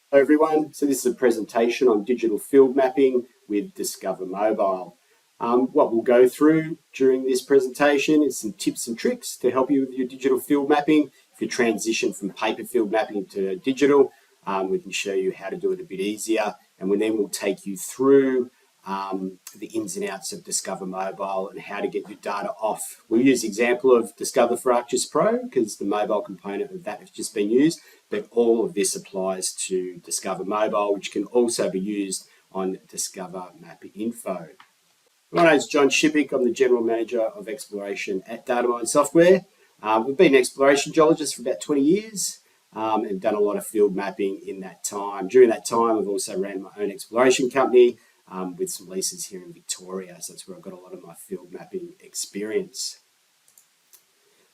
Hello everyone, so this is a presentation on digital field mapping with Discover Mobile. What we'll go through during this presentation is some tips and tricks to help you with your digital field mapping. If you transition from paper field mapping to digital, we can show you how to do it a bit easier, and then we'll take you through the ins and outs of Discover Mobile and how to get your data off. We'll use the example of Discover for ArcGIS Pro because the mobile component of that has just been used, but all of this applies to Discover Mobile, which can also be used on Discover Map Info. My name is John Shippick. I'm the General Manager of Exploration at Datamine Software. We've been exploration geologists for about 20 years and done a lot of field mapping in that time. During that time, I've also ran my own exploration company with some leases here in Victoria, so that's where I've got a lot of my field mapping experience.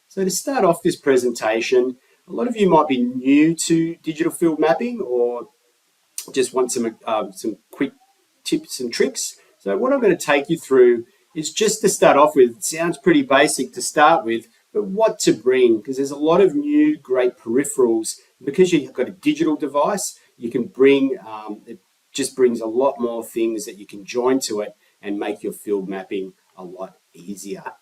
So to start off this presentation, a lot of you might be new to digital field mapping or just want some quick tips and tricks. So what I'm going to take you through is just to start off with. It sounds pretty basic to start with, but what to bring, because there's a lot of new great peripherals. Because you've got a digital device, you can bring, it just brings a lot more things that you can join to it and make your field mapping a lot easier.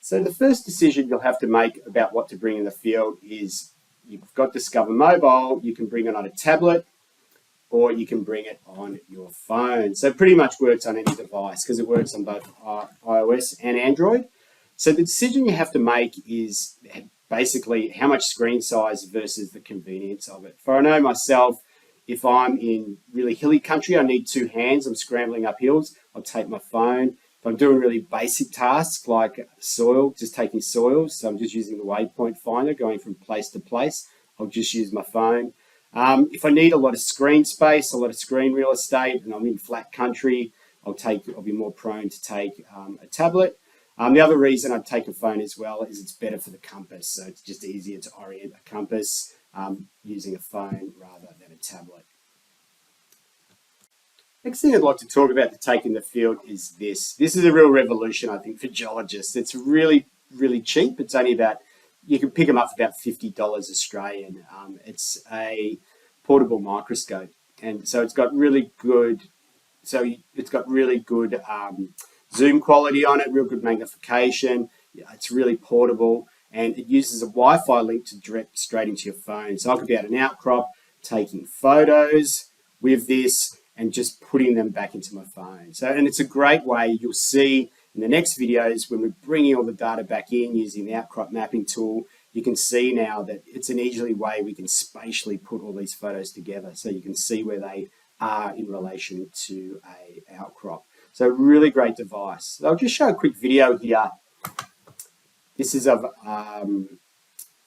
So the first decision you'll have to make about what to bring in the field is you've got Discover Mobile, you can bring it on a tablet or you can bring it on your phone. So it pretty much works on any device because it works on both iOS and Android. So the decision you have to make is basically how much screen size versus the convenience of it. For I know myself, if I'm in really hilly country, I need two hands, I'm scrambling up hills, I'll take my phone. If I'm doing really basic tasks like soil, just taking soils, so I'm just using the waypoint finder, going from place to place, I'll just use my phone. If I need a lot of screen space, a lot of screen real estate, and I'm in flat country, I'll be more prone to take a tablet. The other reason I'd take a phone as well is it's better for the compass, so it's just easier to orient a compass using a phone rather than a tablet. Next thing I'd like to talk about to take in the field is this. This is a real revolution, I think, for geologists. It's really, really cheap. It's only about, you can pick them up for about $50 Australian. It's a portable microscope, and so it's got really good, zoom quality on it, real good magnification. It's really portable, and it uses a Wi-Fi link to direct straight into your phone. So I could be at an outcrop taking photos with this and just putting them back into my phone. So, and it's a great way, you'll see in the next videos when we're bringing all the data back in using the outcrop mapping tool, you can see now that it's an easy way we can spatially put all these photos together so you can see where they are in relation to a outcrop. So really great device. So I'll just show a quick video here. This is of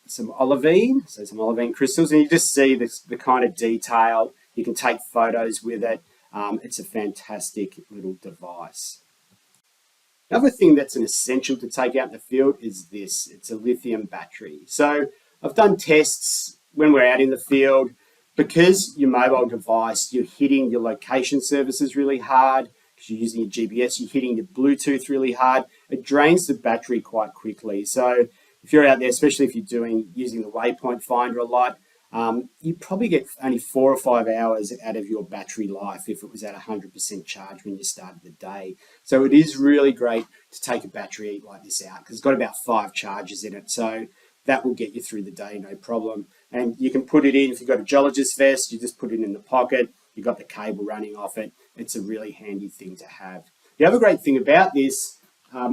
some olivine, so some olivine crystals, and you just see the kind of detail. You can take photos with it. It's a fantastic little device. Another thing that's an essential to take out in the field is this. It's a lithium battery. So I've done tests when we're out in the field. Because your mobile device, you're hitting your location services really hard, because you're using your GPS, you're hitting your Bluetooth really hard, it drains the battery quite quickly. So if you're out there, especially if you're using the waypoint finder a lot, you probably get only 4 or 5 hours out of your battery life if it was at 100% charge when you started the day. So it is really great to take a battery like this out because it's got about 5 charges in it. So that will get you through the day, no problem. And you can put it in, if you've got a geologist vest, you just put it in the pocket, you've got the cable running off it. It's a really handy thing to have. The other great thing about this,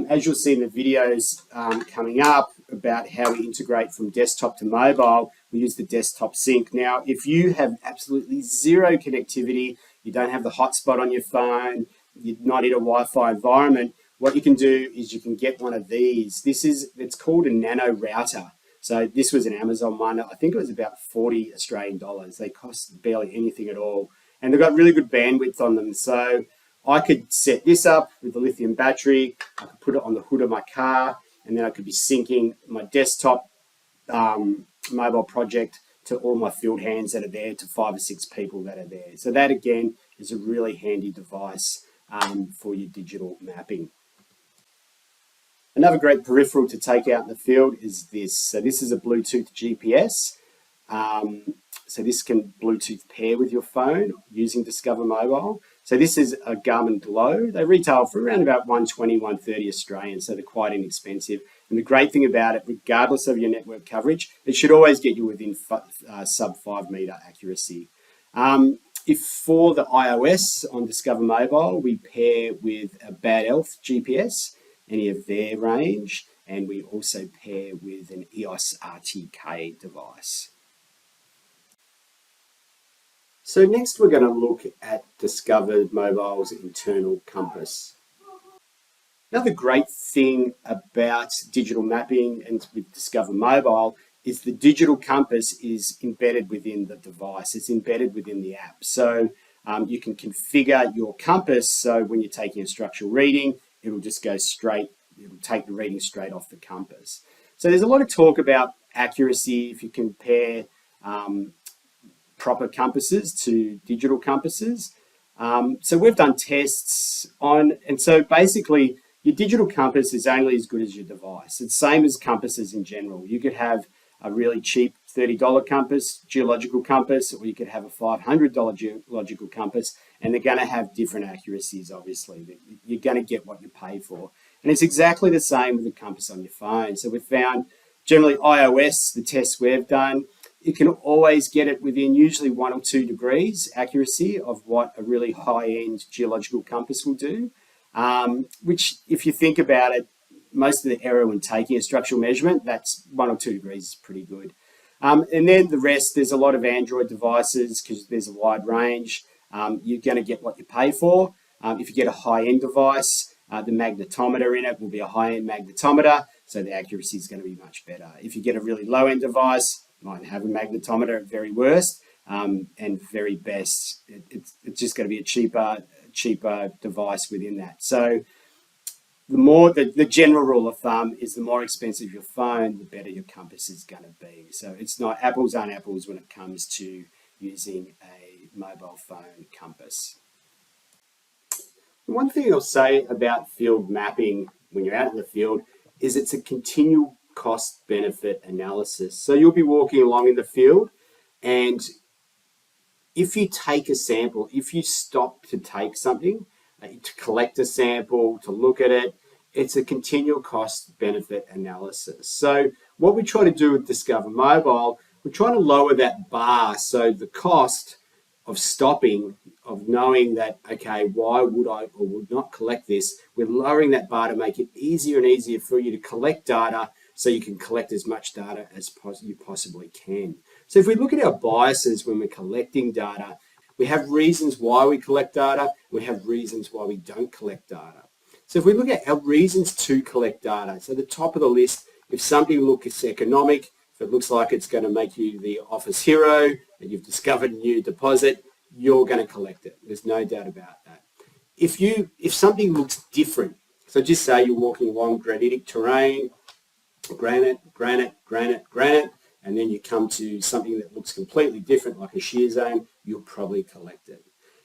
as you'll see in the videos coming up about how we integrate from desktop to mobile, we use the desktop sync. Now, if you have absolutely zero connectivity, you don't have the hotspot on your phone, you're not in a Wi-Fi environment, what you can do is you can get one of these. It's called a nano router. So this was an Amazon one. I think it was about 40 Australian dollars. They cost barely anything at all. And they've got really good bandwidth on them. So I could set this up with the lithium battery. I could put it on the hood of my car, and then I could be syncing my desktop mobile project to all my field hands that are there, to 5 or 6 people that are there. So that, again, is a really handy device for your digital mapping. Another great peripheral to take out in the field is this. So this is a Bluetooth GPS. So this can Bluetooth pair with your phone using Discover Mobile. So this is a Garmin Glow. They retail for around about 120, 130 Australian, so they're quite inexpensive. And the great thing about it, regardless of your network coverage, it should always get you within sub 5 meter accuracy. If for the iOS on Discover Mobile, we pair with a Bad Elf GPS, any of their range, and we also pair with an EOS RTK device. So next we're going to look at Discover Mobile's internal compass. Another great thing about digital mapping and with Discover Mobile is the digital compass is embedded within the device. It's embedded within the app. So you can configure your compass so when you're taking a structural reading, it'll just go straight, it'll take the reading straight off the compass. So there's a lot of talk about accuracy if you compare proper compasses to digital compasses. So we've done tests on, and so basically your digital compass is only as good as your device. It's the same as compasses in general. You could have a really cheap $30 compass, geological compass, or you could have a $500 geological compass, and they're going to have different accuracies, obviously. You're going to get what you pay for. And it's exactly the same with the compass on your phone. So we've found generally iOS, the tests we've done, you can always get it within usually 1 or 2 degrees accuracy of what a really high-end geological compass will do, which if you think about it, most of the error when taking a structural measurement, that's 1 or 2 degrees is pretty good. And then the rest, there's a lot of Android devices because there's a wide range. You're going to get what you pay for. If you get a high-end device, the magnetometer in it will be a high-end magnetometer, so the accuracy is going to be much better. If you get a really low-end device, you might have a magnetometer at very worst, and very best, it's just going to be a cheaper device within that. So the general rule of thumb is the more expensive your phone, the better your compass is going to be. So it's not apples aren't apples when it comes to using a mobile phone compass. One thing I'll say about field mapping when you're out in the field is it's a continual cost-benefit analysis. So you'll be walking along in the field, and if you take a sample, if you stop to take something, to collect a sample, to look at it, it's a continual cost-benefit analysis. So what we try to do with Discover Mobile, we're trying to lower that bar. So the cost of stopping, of knowing that, okay, why would I or would not collect this, we're lowering that bar to make it easier and easier for you to collect data so you can collect as much data as you possibly can. So if we look at our biases when we're collecting data, we have reasons why we collect data, we have reasons why we don't collect data. So if we look at our reasons to collect data, so the top of the list, if something looks economic, if it looks like it's going to make you the office hero and you've discovered a new deposit, you're going to collect it. There's no doubt about that. If something looks different, so just say you're walking along granitic terrain, granite, and then you come to something that looks completely different, like a shear zone, you'll probably collect it.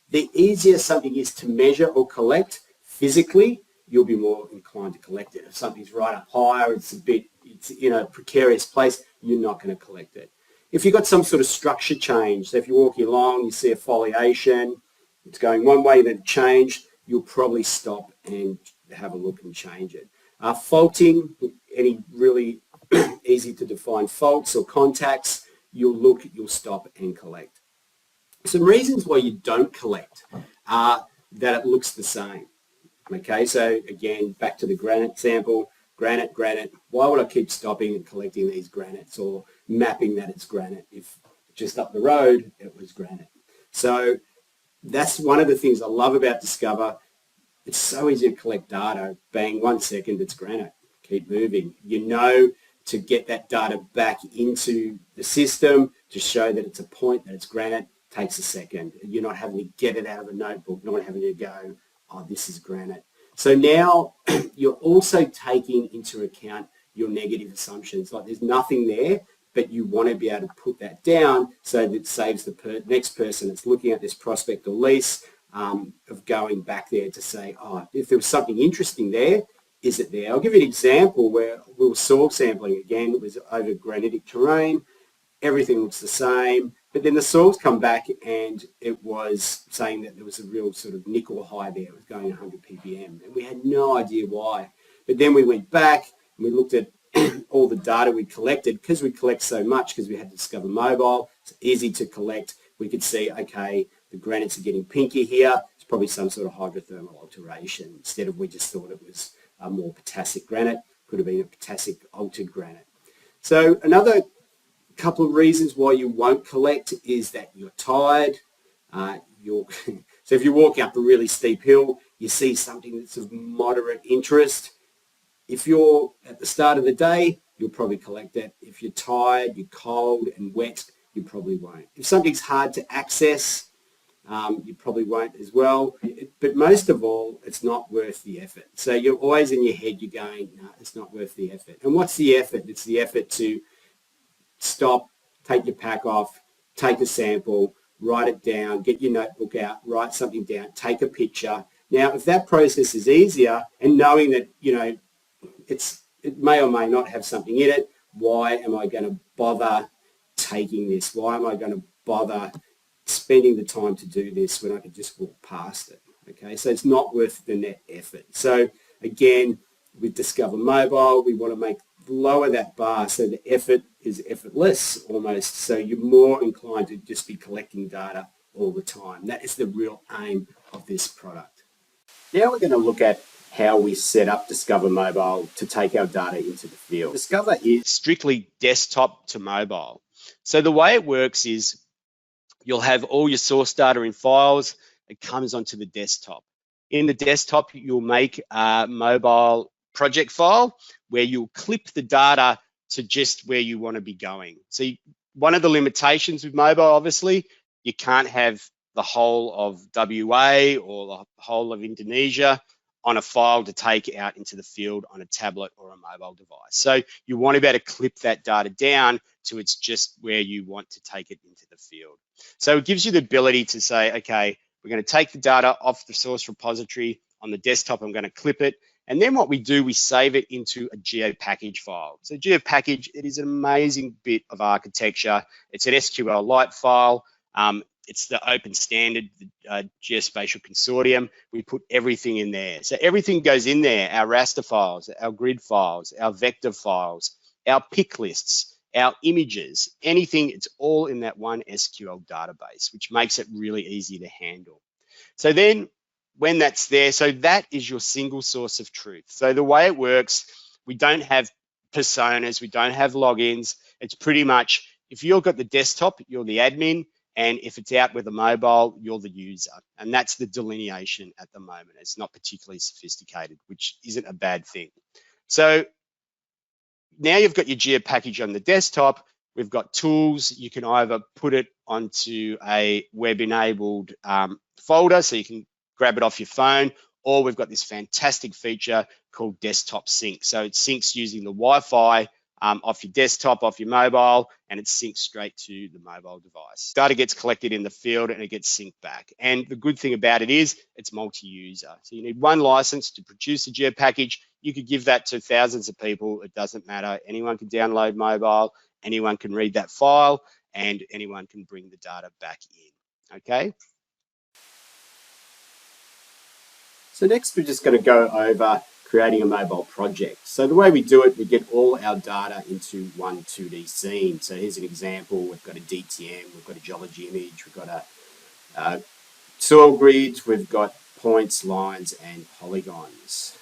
The easier something is to measure or collect physically, you'll be more inclined to collect it. If something's right up higher, it's in a precarious place, you're not going to collect it. If you've got some sort of structure change, so if you're walking along, you see a foliation, it's going one way, then it changed, you'll probably stop and have a look and change it. Faulting, any really easy to define faults or contacts, you'll stop and collect. Some reasons why you don't collect are that it looks the same. Okay, so again, back to the granite sample, granite. Why would I keep stopping and collecting these granites or mapping that it's granite if just up the road it was granite? So that's one of the things I love about Discover. It's so easy to collect data. Bang, 1 second, it's granite. Keep moving. You know to get that data back into the system to show that it's a point, that it's granite, takes a second. You're not having to get it out of a notebook, not having to go, oh, this is granite. So now you're also taking into account your negative assumptions. Like there's nothing there, but you want to be able to put that down so that it saves the next person that's looking at this prospect or lease of going back there to say, oh, if there was something interesting there, is it there? I'll give you an example where we were soil sampling again. It was over granitic terrain, everything looks the same. But then the soils come back and it was saying that there was a real sort of nickel high there. It was going 100 ppm, and we had no idea why. But then we went back and we looked at all the data we collected, because we collect so much, because we had Discover Mobile. It's easy to collect. We could see, okay, the granites are getting pinky here. It's probably some sort of hydrothermal alteration. Instead of, we just thought it was a more potassic granite. Could have been a potassic altered granite. So another couple of reasons why you won't collect is that you're tired. So if you walk up a really steep hill, you see something that's of moderate interest. If you're at the start of the day, you'll probably collect it. If you're tired, you're cold and wet, you probably won't. If something's hard to access, you probably won't as well. But most of all, it's not worth the effort. So you're always in your head, you're going, no, it's not worth the effort. And what's the effort? It's the effort to stop, take your pack off, take a sample, write it down, get your notebook out, write something down, take a picture. Now, if that process is easier, and knowing that, it may or may not have something in it, why am I going to bother taking this? Why am I going to bother spending the time to do this when I could just walk past it? Okay, so it's not worth the net effort. So again, with Discover Mobile, we want to lower that bar so the effort is effortless almost, so you're more inclined to just be collecting data all the time. That is the real aim of this product. Now we're going to look at how we set up Discover Mobile to take our data into the field. Discover is strictly desktop to mobile. So the way it works is you'll have all your source data in files. It comes onto the desktop. In the desktop, you'll make a mobile project file where you'll clip the data to just where you want to be going. So one of the limitations with mobile, obviously, you can't have the whole of WA or the whole of Indonesia on a file to take out into the field on a tablet or a mobile device. So you want to be able to clip that data down to it's just where you want to take it into the field. So it gives you the ability to say, okay, we're going to take the data off the source repository on the desktop. I'm going to clip it. And then what we do, we save it into a GeoPackage file. So GeoPackage, it is an amazing bit of architecture. It's an SQLite file. It's the open standard, Geospatial Consortium. We put everything in there. So everything goes in there, our raster files, our grid files, our vector files, our pick lists, our images, anything, it's all in that one SQL database, which makes it really easy to handle. So then when that's there, so that is your single source of truth. So the way it works, we don't have personas, we don't have logins. It's pretty much, if you've got the desktop, you're the admin, and if it's out with a mobile, you're the user. And that's the delineation at the moment. It's not particularly sophisticated, which isn't a bad thing. So now you've got your GeoPackage on the desktop. We've got tools. You can either put it onto a web-enabled folder, so you can grab it off your phone, or we've got this fantastic feature called Desktop Sync. So it syncs using the Wi-Fi off your desktop, off your mobile, and it syncs straight to the mobile device. Data gets collected in the field and it gets synced back. And the good thing about it is it's multi-user. So you need one license to produce a GeoPackage. You could give that to thousands of people. It doesn't matter. Anyone can download mobile, anyone can read that file, and anyone can bring the data back in, okay? So next we're just going to go over creating a mobile project. So the way we do it, we get all our data into one 2D scene. So here's an example. We've got a DTM, we've got a geology image, we've got a soil grids, we've got points, lines, and polygons.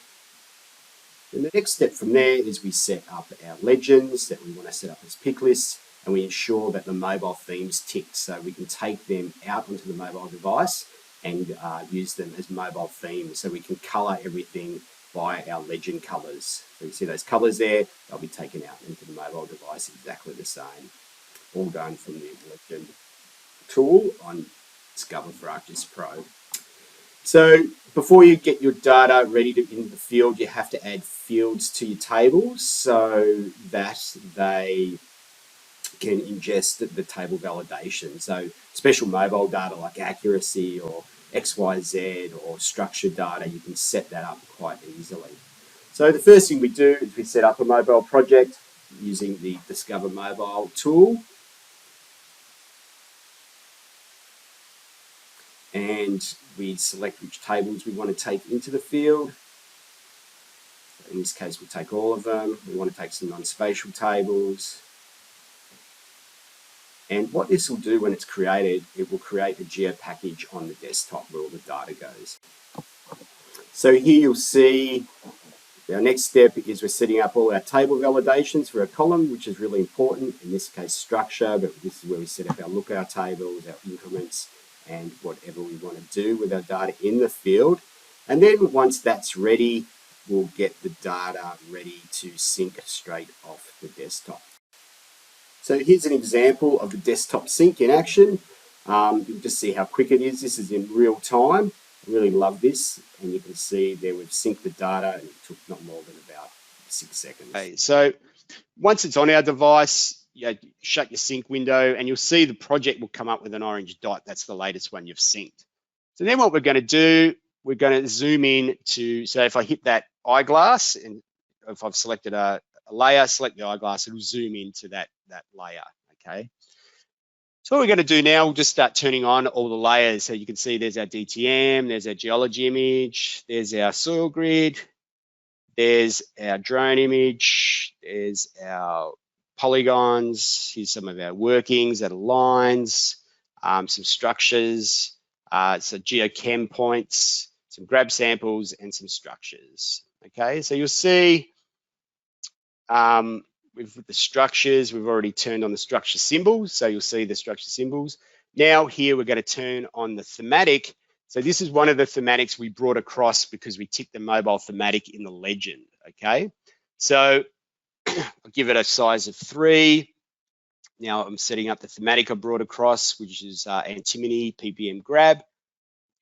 And the next step from there is we set up our legends that we want to set up as pick lists, and we ensure that the mobile themes tick, so we can take them out onto the mobile device and use them as mobile themes, so we can color everything by our legend colors. So you see those colors there, they'll be taken out into the mobile device exactly the same. All done from the legend tool on Discover for ArcGIS Pro. So before you get your data ready to in the field, you have to add fields to your tables so that they can ingest the table validation. So special mobile data like accuracy or XYZ or structured data, you can set that up quite easily. So the first thing we do is we set up a mobile project using the Discover Mobile tool. and we select which tables we want to take into the field. In this case, we'll take all of them. We want to take some non-spatial tables. And what this will do when it's created, it will create a geo package on the desktop where all the data goes. So here you'll see our next step is we're setting up all our table validations for a column, which is really important, in this case structure, but this is where we set up our lookout tables, our increments, and whatever we want to do with our data in the field. And then once that's ready, we'll get the data ready to sync straight off the desktop. So here's an example of the desktop sync in action. You can just see how quick it is. This is in real time. I really love this, and you can see there we've synced the data, and it took not more than about 6 seconds. Okay, so once it's on our device, you shut your sync window, and you'll see the project will come up with an orange dot. That's the latest one you've synced. So then what we're going to do, we're going to zoom in to, so if I hit that eyeglass, and if I've selected a layer, select the eyeglass, it'll zoom into that layer, okay? So what we're going to do now, we'll just start turning on all the layers. So you can see there's our DTM, there's our geology image, there's our soil grid, there's our drone image, there's our polygons, here's some of our workings, that are lines, some structures, so geochem points, some grab samples, and some structures, okay? So you'll see with the structures, we've already turned on the structure symbols, so you'll see the structure symbols. Now here we're going to turn on the thematic. So this is one of the thematics we brought across because we ticked the mobile thematic in the legend, okay? So I'll give it a size of 3. Now I'm setting up the thematic I brought across, which is antimony ppm grab,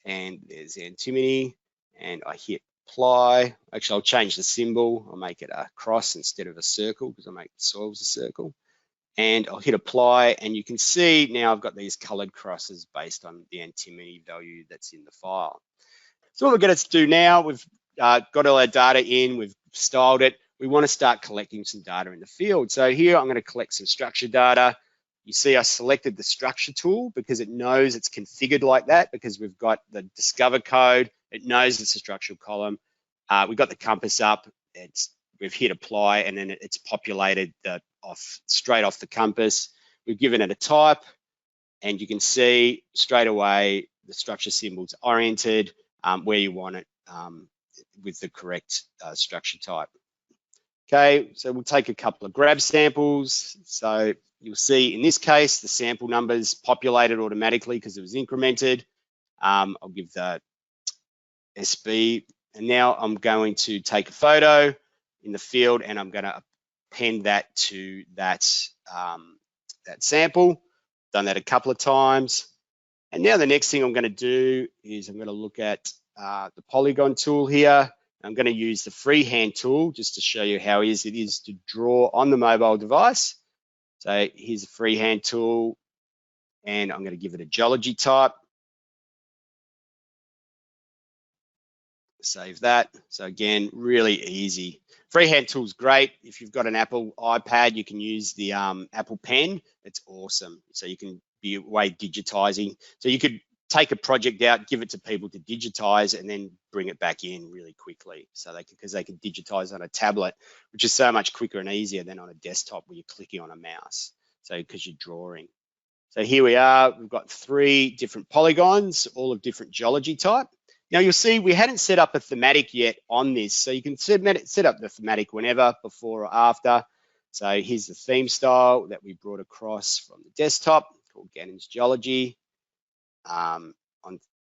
and there's antimony, and I hit apply. Actually, I'll change the symbol. I'll make it a cross instead of a circle because I make the soils a circle. And I'll hit apply, and you can see now I've got these colored crosses based on the antimony value that's in the file. So what we're going to do now, we've got all our data in, we've styled it. We want to start collecting some data in the field. So here I'm going to collect some structure data. You see I selected the structure tool because it knows it's configured like that because we've got the discover code. It knows it's a structural column. We've got the compass up. We've hit apply, and then it's populated straight off the compass. We've given it a type, and you can see straight away the structure symbol's oriented where you want it with the correct structure type. Okay, so we'll take a couple of grab samples. So you'll see in this case, the sample numbers populated automatically because it was incremented. I'll give the SB, and now I'm going to take a photo in the field, and I'm going to append that to that sample. Done that a couple of times. And now the next thing I'm going to do is I'm going to look at the polygon tool here. I'm going to use the freehand tool just to show you how easy it is to draw on the mobile device. So here's a freehand tool, and I'm going to give it a geology type. Save that. So again, really easy. Freehand tool's great. If you've got an Apple iPad, you can use the Apple Pen. It's awesome. So you can be away digitizing. So you could take a project out, give it to people to digitize, and then bring it back in really quickly. So because they can digitize on a tablet, which is so much quicker and easier than on a desktop where you're clicking on a mouse. So because you're drawing. So here we are. We've got 3 different polygons, all of different geology type. Now you'll see we hadn't set up a thematic yet on this, so you can set up the thematic whenever, before or after. So here's the theme style that we brought across from the desktop called Gannon's Geology. On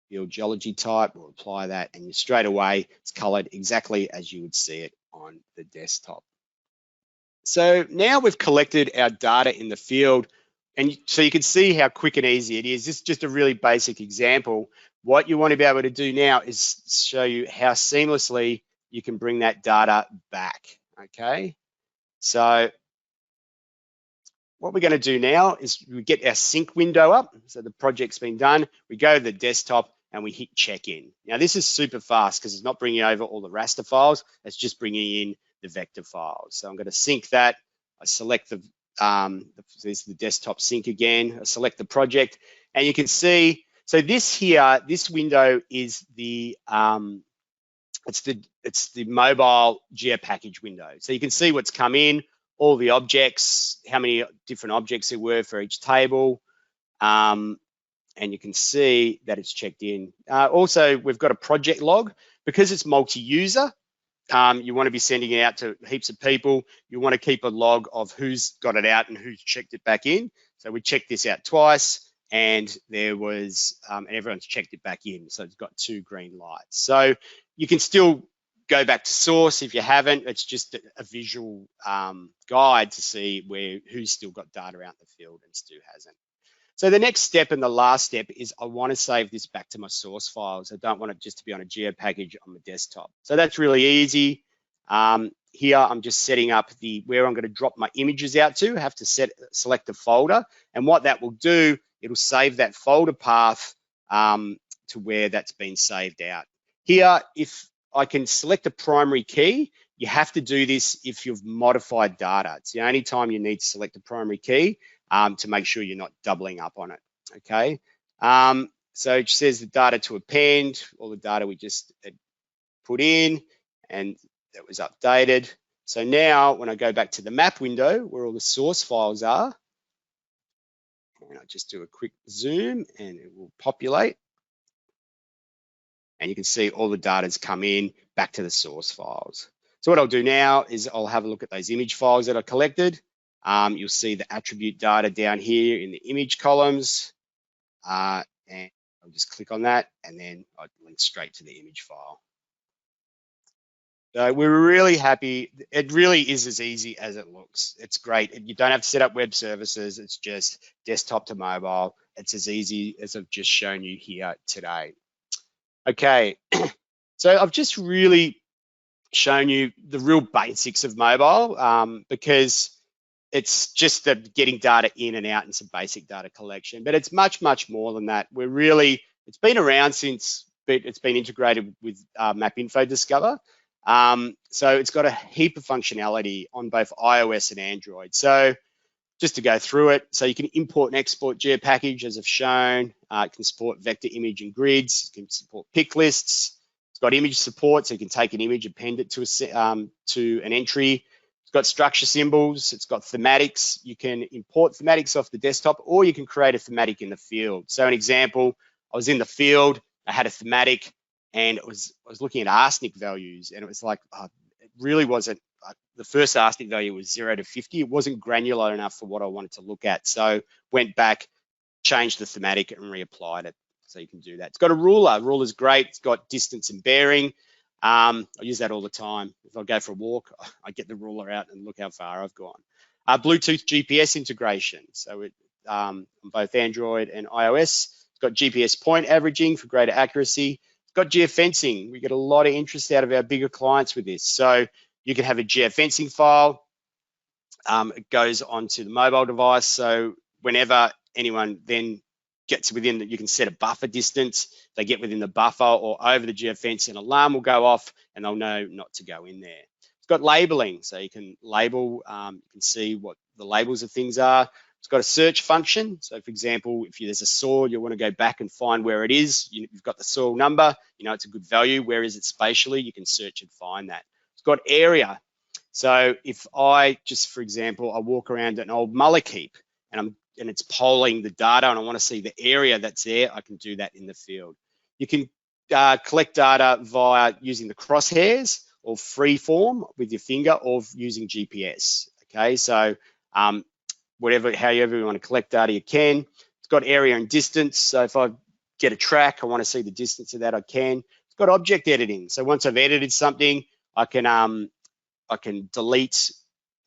field geology type, we'll apply that, and straight away it's colored exactly as you would see it on the desktop. So now we've collected our data in the field, and so you can see how quick and easy it is. This is just a really basic example. What you want to be able to do now is show you how seamlessly you can bring that data back, okay? So what we're going to do now is we get our sync window up. So the project's been done. We go to the desktop and we hit check-in. Now this is super fast because it's not bringing over all the raster files. It's just bringing in the vector files. So I'm going to sync that. I select there's the desktop sync again. I select the project, and you can see So this here, this window is the it's the mobile GeoPackage window. So you can see what's come in, all the objects, how many different objects there were for each table, and you can see that it's checked in. Also, we've got a project log. Because it's multi-user, you want to be sending it out to heaps of people. You want to keep a log of who's got it out and who's checked it back in. So we checked this out twice, and there was, everyone's checked it back in. So it's got 2 green lights. So you can still go back to source if you haven't. It's just a visual guide to see who's still got data out in the field and Stu hasn't. So the next step and the last step is I want to save this back to my source files. I don't want it just to be on a GeoPackage on the desktop. So that's really easy. Here I'm just setting up where I'm going to drop my images out to. I have to select a folder, and what that will do, it'll save that folder path to where that's been saved out. Here, if I can select a primary key, you have to do this if you've modified data. It's the only time you need to select a primary key to make sure you're not doubling up on it, okay? So it says the data to append, all the data we just had put in, and that was updated. So now when I go back to the map window where all the source files are, and I'll just do a quick zoom and it will populate. And you can see all the data's come in back to the source files. So what I'll do now is I'll have a look at those image files that I collected. You'll see the attribute data down here in the image columns. And I'll just click on that and then I'll link straight to the image file. So we're really happy. It really is as easy as it looks. It's great. You don't have to set up web services. It's just desktop to mobile. It's as easy as I've just shown you here today. Okay, so I've just really shown you the real basics of mobile because it's just the getting data in and out and some basic data collection, but it's much, much more than that. It's been around since it's been integrated with MapInfo Discover. So it's got a heap of functionality on both iOS and Android. So just to go through it, so you can import and export GeoPackage as I've shown. It can support vector image and grids. It can support pick lists. It's got image support, so you can take an image, append it to an entry. It's got structure symbols. It's got thematics. You can import thematics off the desktop, or you can create a thematic in the field. So an example, I was in the field, I had a thematic, and I was looking at arsenic values, and it was like, it really wasn't. The first arsenic value was 0 to 50. It wasn't granular enough for what I wanted to look at. So went back, changed the thematic and reapplied it. So you can do that. It's got a ruler. Ruler's great. It's got distance and bearing. I use that all the time. If I go for a walk, I get the ruler out and look how far I've gone. Bluetooth GPS integration. So on both Android and iOS. It's got GPS point averaging for greater accuracy. It's got geofencing. We get a lot of interest out of our bigger clients with this. So you can have a geofencing file. It goes onto the mobile device. So whenever anyone then gets within that, you can set a buffer distance. They get within the buffer or over the geofence, an alarm will go off and they'll know not to go in there. It's got labeling, so you can label, you can see what the labels of things are. It's got a search function. So for example, if there's a soil, you want to go back and find where it is. You've got the soil number, you know it's a good value. Where is it spatially? You can search and find that. It's got area. So if I just, for example, I walk around an old mullock heap and it's polling the data and I want to see the area that's there, I can do that in the field. You can collect data via using the crosshairs or free form with your finger or using GPS. Okay, so however you want to collect data, you can. It's got area and distance. So if I get a track, I want to see the distance of that, I can. It's got object editing. So once I've edited something, I can delete,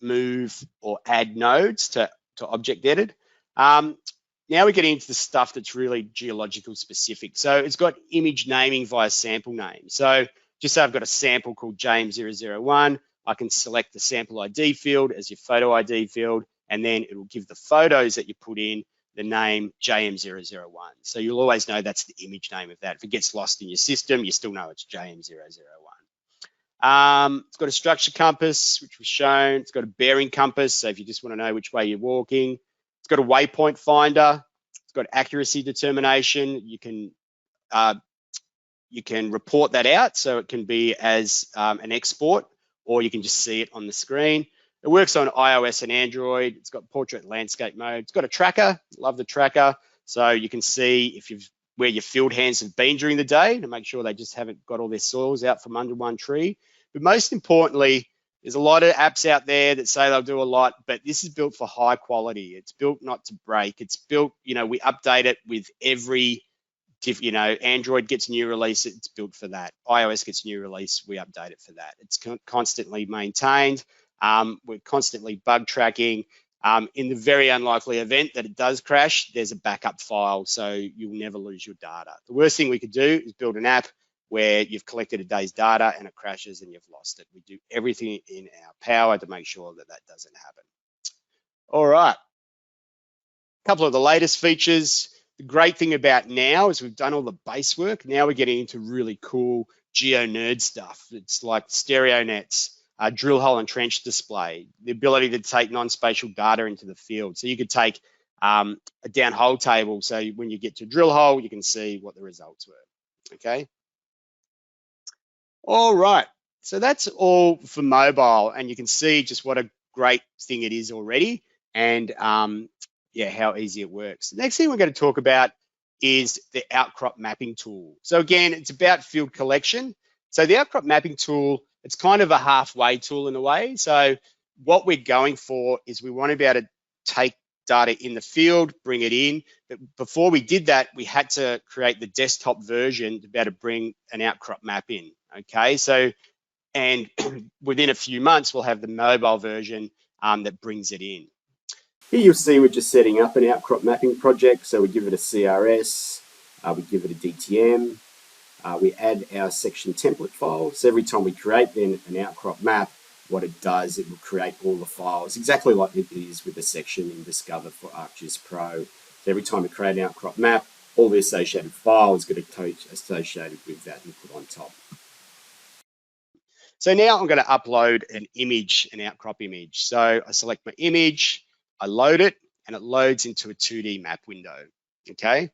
move, or add nodes to object edit. Now we're getting into the stuff that's really geological specific. So it's got image naming via sample name. So just say I've got a sample called JM001, I can select the sample ID field as your photo ID field, and then it will give the photos that you put in the name JM001. So you'll always know that's the image name of that. If it gets lost in your system, you still know it's JM001. It's got a structure compass, which was shown. It's got a bearing compass, so if you just want to know which way you're walking. It's got a waypoint finder. It's got accuracy determination. You can report that out, so it can be as an export, or you can just see it on the screen. It works on iOS and Android. It's got portrait landscape mode. It's got a tracker. Love the tracker. So you can see where your field hands have been during the day to make sure they just haven't got all their soils out from under one tree. But most importantly, there's a lot of apps out there that say they'll do a lot, but this is built for high quality. It's built not to break. It's built, we update it with every, Android gets new release, it's built for that. iOS gets new release, we update it for that. It's constantly maintained. We're constantly bug tracking. In the very unlikely event that it does crash, there's a backup file, so you'll never lose your data. The worst thing we could do is build an app where you've collected a day's data and it crashes and you've lost it. We do everything in our power to make sure that that doesn't happen. All right, a couple of the latest features. The great thing about now is we've done all the base work. Now we're getting into really cool geo-nerd stuff. It's like stereo nets, drill hole and trench display, the ability to take non-spatial data into the field. So you could take a down hole table. So when you get to drill hole, you can see what the results were, okay? All right, so that's all for mobile, and you can see just what a great thing it is already, and yeah, how easy it works. The next thing we're going to talk about is the outcrop mapping tool. So again, it's about field collection. So the outcrop mapping tool, it's kind of a halfway tool in a way. So what we're going for is we want to be able to take data in the field, bring it in. But before we did that, we had to create the desktop version to be able to bring an outcrop map in, okay? So, and within a few months, we'll have the mobile version that brings it in. Here you'll see we're just setting up an outcrop mapping project. So we give it a CRS, we give it a DTM, we add our section template file. So every time we create then an outcrop map, what it does, it will create all the files, exactly like it is with the section in Discover for ArcGIS Pro. So every time we create an outcrop map, all the associated files get associated with that and put on top. So now I'm going to upload an image, an outcrop image. So I select my image, I load it, and it loads into a 2D map window, okay?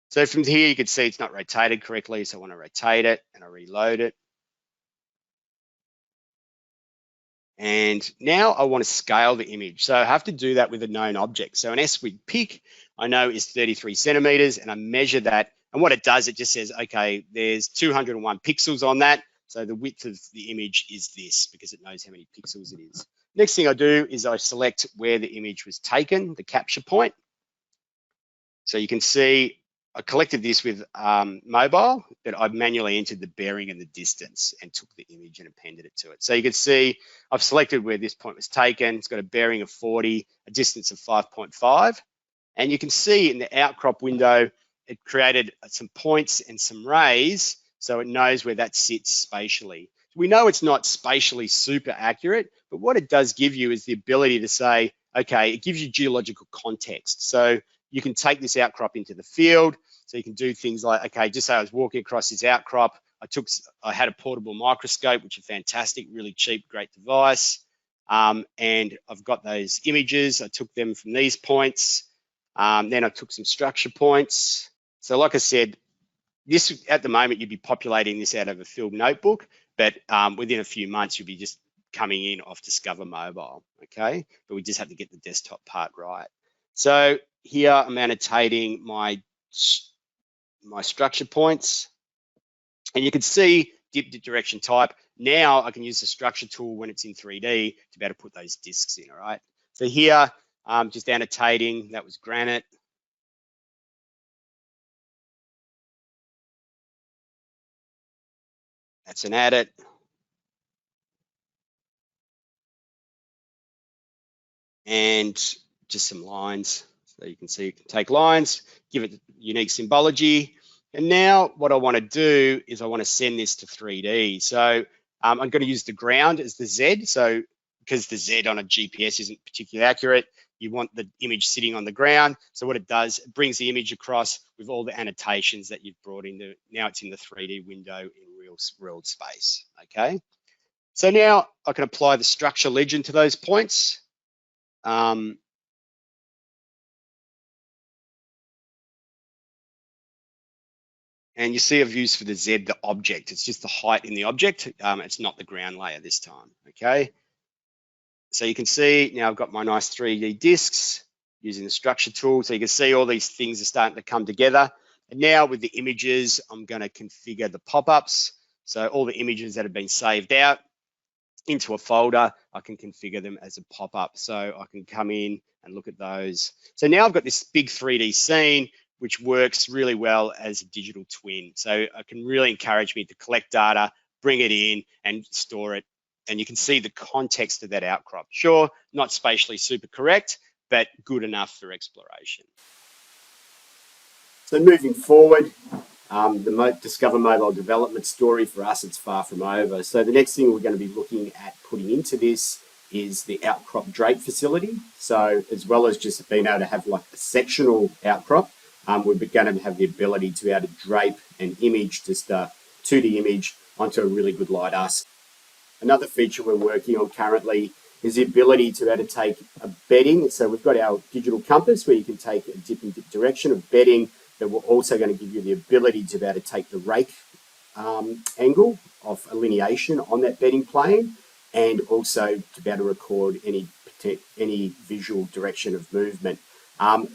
So from here, you can see it's not rotated correctly, so I want to rotate it, and I reload it. And now I want to scale the image. So I have to do that with a known object. So an SWIG pick, I know is 33 centimeters, and I measure that. And what it does, it just says, okay, there's 201 pixels on that. So the width of the image is this, because it knows how many pixels it is. Next thing I do is I select where the image was taken, the capture point. So you can see I collected this with mobile, but I manually entered the bearing and the distance and took the image and appended it to it. So you can see I've selected where this point was taken. It's got a bearing of 40, a distance of 5.5. And you can see in the outcrop window, it created some points and some rays, so it knows where that sits spatially. We know it's not spatially super accurate, but what it does give you is the ability to say, okay, it gives you geological context. So you can take this outcrop into the field. So you can do things like, okay, just say I was walking across this outcrop. I had a portable microscope, which is fantastic, really cheap, great device. And I've got those images. I took them from these points. Then I took some structure points. So like I said, this at the moment, you'd be populating this out of a field notebook, but within a few months, you'll be just coming in off Discover Mobile, okay? But we just have to get the desktop part right. So here I'm annotating my structure points, and you can see dip direction type. Now I can use the structure tool when it's in 3D to be able to put those discs in, all right? So here, just annotating, that was granite. That's an adit. And just some lines. So you can see you can take lines, give it unique symbology. And now what I want to do is I want to send this to 3D. So I'm going to use the ground as the Z. So because the Z on a GPS isn't particularly accurate, you want the image sitting on the ground. So what it does, it brings the image across with all the annotations that you've brought in. Now it's in the 3D window in real world space, okay? So now I can apply the structure legend to those points. And you see I've used for the Z, the object. It's just the height in the object. It's not the ground layer this time, okay? So you can see now I've got my nice 3D discs using the structure tool. So you can see all these things are starting to come together. And now with the images, I'm going to configure the pop-ups. So all the images that have been saved out into a folder, I can configure them as a pop-up. So I can come in and look at those. So now I've got this big 3D scene, which works really well as a digital twin. So it can really encourage me to collect data, bring it in and store it. And you can see the context of that outcrop. Sure, not spatially super correct, but good enough for exploration. So moving forward, the Discover Mobile development story for us, it's far from over. So the next thing we're going to be looking at putting into this is the outcrop drape facility. So as well as just being able to have like a sectional outcrop, we're going to have the ability to be able to drape an image, just a 2D image, onto a really good LiDAR. Another feature we're working on currently is the ability to be able to take a bedding. So we've got our digital compass where you can take a dip and dip direction of bedding, but we're also going to give you the ability to be able to take the rake angle of alineation on that bedding plane, and also to be able to record any visual direction of movement.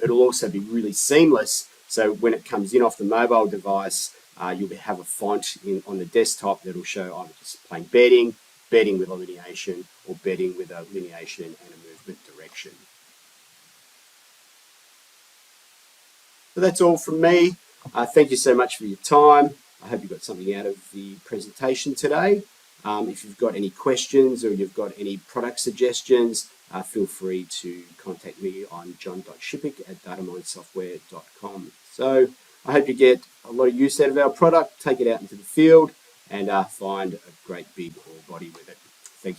It'll also be really seamless. So when it comes in off the mobile device, you'll have a font on the desktop that'll show either just plain bedding, bedding with alineation, or bedding with alineation and a movement direction. So that's all from me. Thank you so much for your time. I hope you got something out of the presentation today. If you've got any questions or you've got any product suggestions, feel free to contact me on john.shippick@dataminesoftware.com. So I hope you get a lot of use out of our product, take it out into the field, and find a great big ore body with it.